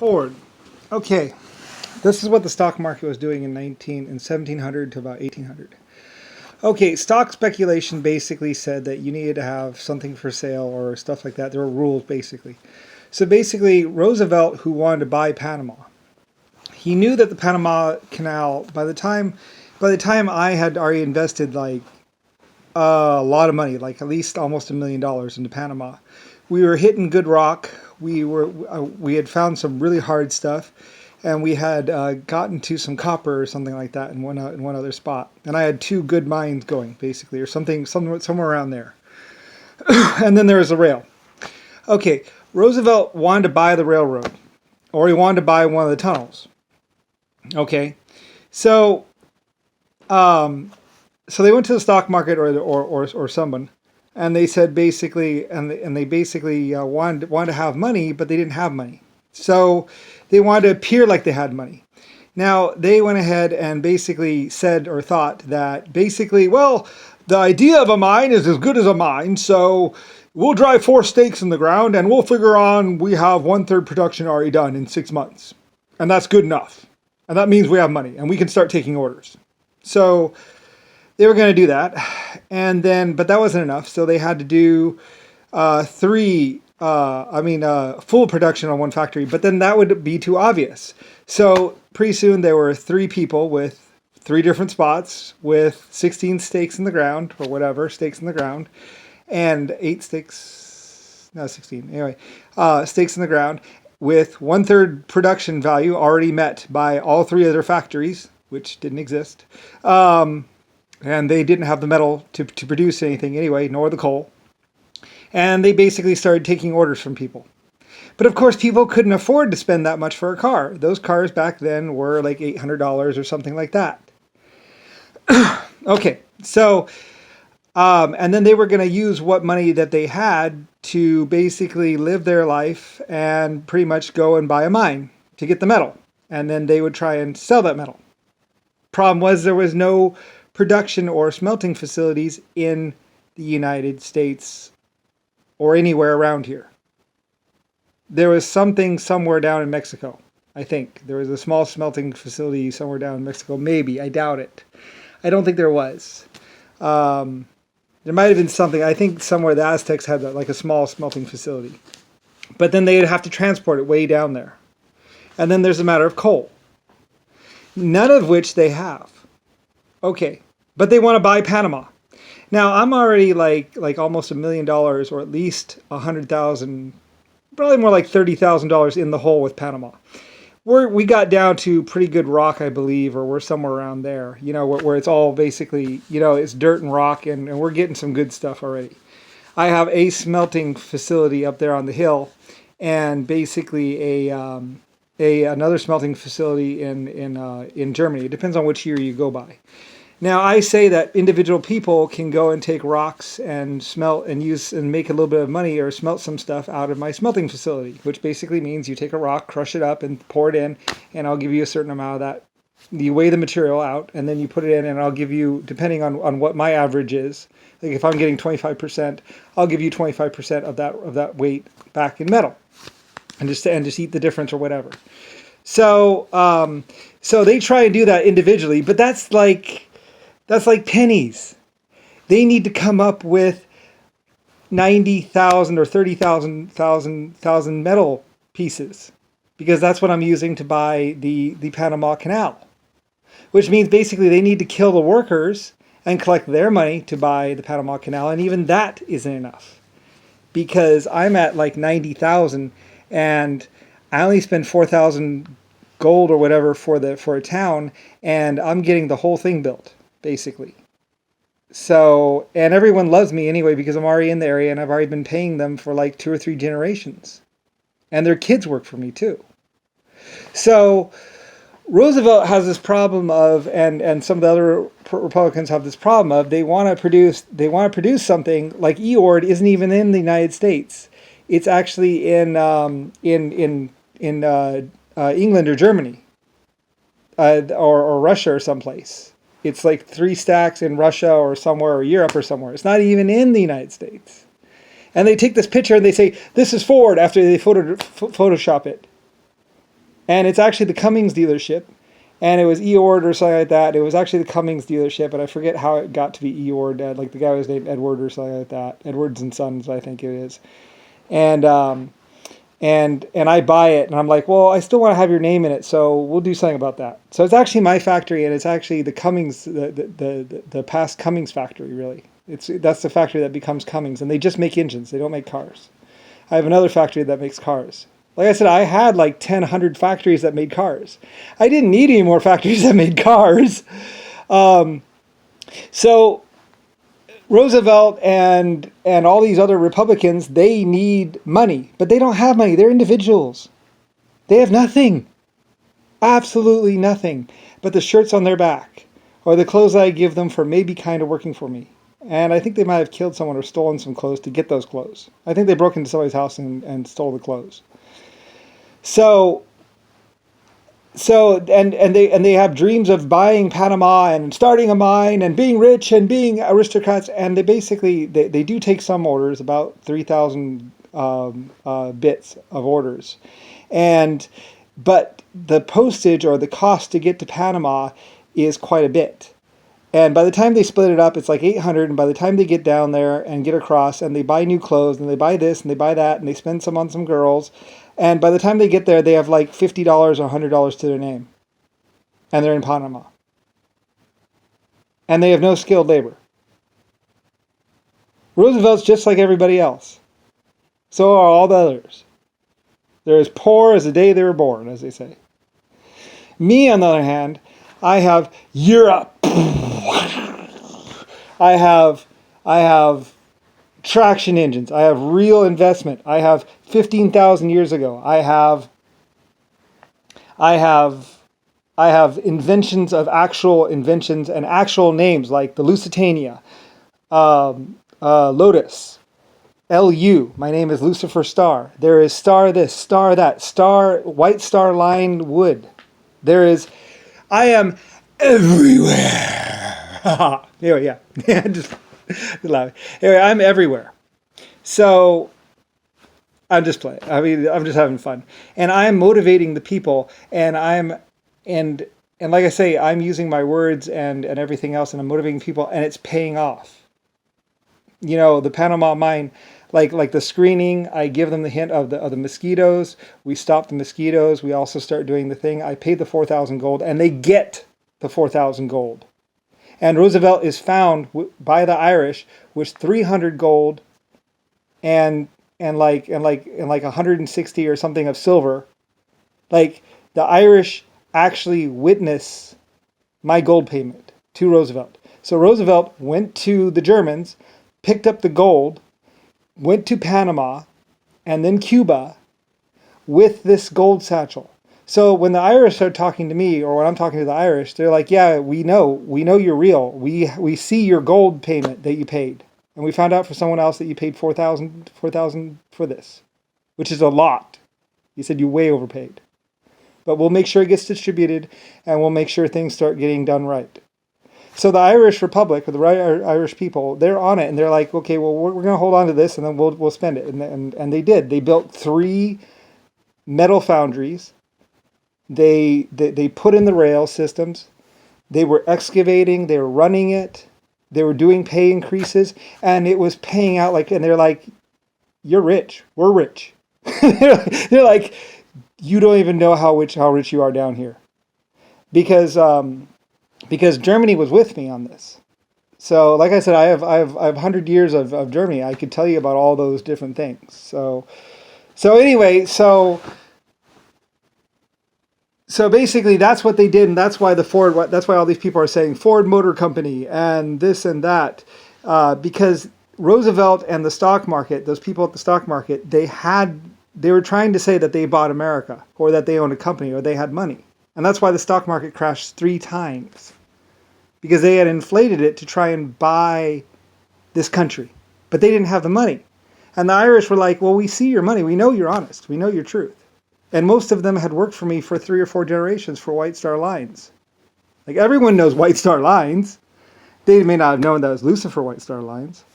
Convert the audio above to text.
Ford. Okay, this is what the stock market was doing in 1700 to about 1800. Okay, stock speculation basically said that you needed to have something for sale or stuff like that. There were rules basically. So basically, Roosevelt, who wanted to buy Panama, he knew that the Panama Canal, by the time I had already invested like a lot of money, like at least almost $1 million into Panama, we were hitting good rock. We had found some really hard stuff, and we had gotten to some copper or something like that in one other spot. And I had two good mines going, basically, or somewhere around there. And then there was the rail. Okay, Roosevelt wanted to buy the railroad, or he wanted to buy one of the tunnels. Okay, so so they went to the stock market or someone, and they said basically, and they basically wanted to have money, but they didn't have money. So they wanted to appear like they had money. Now they went ahead and basically said or thought that basically, well, the idea of a mine is as good as a mine, so we'll drive 4 stakes in the ground and we'll figure on we have 1/3 production already done in 6 months. And that's good enough. And that means we have money and we can start taking orders. So they were going to do that. And then, but that wasn't enough. So they had to do full production on one factory, but then that would be too obvious. So pretty soon there were 3 people with 3 different spots with 16 stakes in the ground or whatever, stakes in the ground, and 8 stakes, no, 16, anyway, stakes in the ground with 1/3 production value already met by all 3 other factories, which didn't exist. And they didn't have the metal to produce anything anyway, nor the coal. And they basically started taking orders from people. But of course, people couldn't afford to spend that much for a car. Those cars back then were like $800 or something like that. Okay, so, and then they were going to use what money that they had to basically live their life and pretty much go and buy a mine to get the metal. And then they would try and sell that metal. Problem was there was no production or smelting facilities in the United States or anywhere around here. There was something somewhere down in Mexico, I think. There was a small smelting facility somewhere down in Mexico. Maybe. I doubt it. I don't think there was. There might have been something. I think somewhere the Aztecs had like a small smelting facility. But then they'd have to transport it way down there. And then there's a matter of coal. None of which they have. Okay, but they want to buy Panama. Now I'm already like almost $1 million, or at least 100,000, probably more like $30,000 in the hole with Panama. We got down to pretty good rock, I believe, or we're somewhere around there. You know, where it's all basically, you know, it's dirt and rock, and we're getting some good stuff already. I have a smelting facility up there on the hill, and basically another smelting facility in Germany. It depends on which year you go by. Now, I say that individual people can go and take rocks and smelt and use and make a little bit of money or smelt some stuff out of my smelting facility, which basically means you take a rock, crush it up, and pour it in, and I'll give you a certain amount of that. You weigh the material out, and then you put it in, and I'll give you, depending on what my average is, like if I'm getting 25%, I'll give you 25% of that weight back in metal, and just eat the difference or whatever. So so they try and do that individually, but that's like pennies. They need to come up with 90,000 or 30,000 metal pieces, because that's what I'm using to buy the Panama Canal, which means basically they need to kill the workers and collect their money to buy the Panama Canal, and even that isn't enough, because I'm at like 90,000 and I only spend 4,000 gold or whatever for a town, and I'm getting the whole thing built, basically. So, and everyone loves me anyway because I'm already in the area and I've already been paying them for like 2 or 3 generations. And their kids work for me too. So Roosevelt has this problem of, and some of the other Republicans have this problem of, they want to produce something like Eord isn't even in the United States. It's actually in England or Germany, or Russia or someplace. It's like 3 stacks in Russia or somewhere, or Europe or somewhere. It's not even in the United States. And they take this picture and they say, this is Ford, after they Photoshop it. And it's actually the Cummings dealership. And it was Eord or something like that. It was actually the Cummings dealership, and I forget how it got to be Eord. Like the guy was named Edward or something like that. Edwards and Sons, I think it is. And and I buy it, and I'm like, well, I still want to have your name in it, so we'll do something about that. So it's actually my factory, and it's actually the Cummings, the past Cummings factory, really. That's the factory that becomes Cummings, and they just make engines. They don't make cars. I have another factory that makes cars. Like I said, I had like 10, 100 factories that made cars. I didn't need any more factories that made cars. So Roosevelt and all these other Republicans, they need money, but they don't have money. They're individuals. They have nothing, absolutely nothing, but the shirts on their back or the clothes I give them for maybe kind of working for me. And I think they might have killed someone or stolen some clothes to get those clothes. I think they broke into somebody's house and stole the clothes. So they have dreams of buying Panama and starting a mine and being rich and being aristocrats, and they basically they do take some orders, about 3,000 bits of orders, but the postage or the cost to get to Panama is quite a bit. And by the time they split it up, it's like 800. And by the time they get down there and get across, and they buy new clothes, and they buy this, and they buy that, and they spend some on some girls, and by the time they get there, they have like $50 or $100 to their name. And they're in Panama. And they have no skilled labor. Roosevelt's just like everybody else. So are all the others. They're as poor as the day they were born, as they say. Me, on the other hand, I have Europe. I have traction engines. I have real investment. I have 15,000 years ago. I have inventions of actual inventions and actual names like the Lusitania, Lotus, LU. My name is Lucifer Star. There is star this, star that, star, white star lined wood. I am everywhere. Anyway, yeah. Just laughing. Anyway, I'm everywhere. So I'm just playing. I mean, I'm just having fun. And I'm motivating the people, and and like I say, I'm using my words and everything else, and I'm motivating people, and it's paying off. You know, the Panama mine, like the screening, I give them the hint of the mosquitoes. We stop the mosquitoes. We also start doing the thing. I paid the 4,000 gold, and they get the 4,000 gold. And Roosevelt is found by the Irish with 300 gold and like 160 or something of silver. Like, the Irish actually witness my gold payment to Roosevelt. So Roosevelt went to the Germans, picked up the gold, went to Panama, and then Cuba with this gold satchel. So when the Irish are talking to me, or when I'm talking to the Irish, they're like, yeah, we know you're real. We see your gold payment that you paid. And we found out for someone else that you paid 4,000 for this, which is a lot. You said you way overpaid. But we'll make sure it gets distributed, and we'll make sure things start getting done right. So the Irish Republic, or the Irish people, they're on it, and they're like, okay, well, we're going to hold on to this, and then we'll spend it. And they did. They built 3 metal foundries. They put in the rail systems. They were excavating. They were running it. They were doing pay increases, and it was paying out and they're like, you're rich. We're rich. They're like, you don't even know how rich you are down here. Because Germany was with me on this. So like I said, I have 100 years of Germany. I could tell you about all those different things. So anyway, so basically, that's what they did, and that's why that's why all these people are saying Ford Motor Company and this and that, because Roosevelt and the stock market, those people at the stock market, they were trying to say that they bought America, or that they owned a company, or they had money, and that's why the stock market crashed 3 times, because they had inflated it to try and buy this country, but they didn't have the money, and the Irish were like, well, we see your money, we know you're honest, we know your truth. And most of them had worked for me for 3 or 4 generations for White Star Lines. Like, everyone knows White Star Lines. They may not have known that was Lucifer White Star Lines.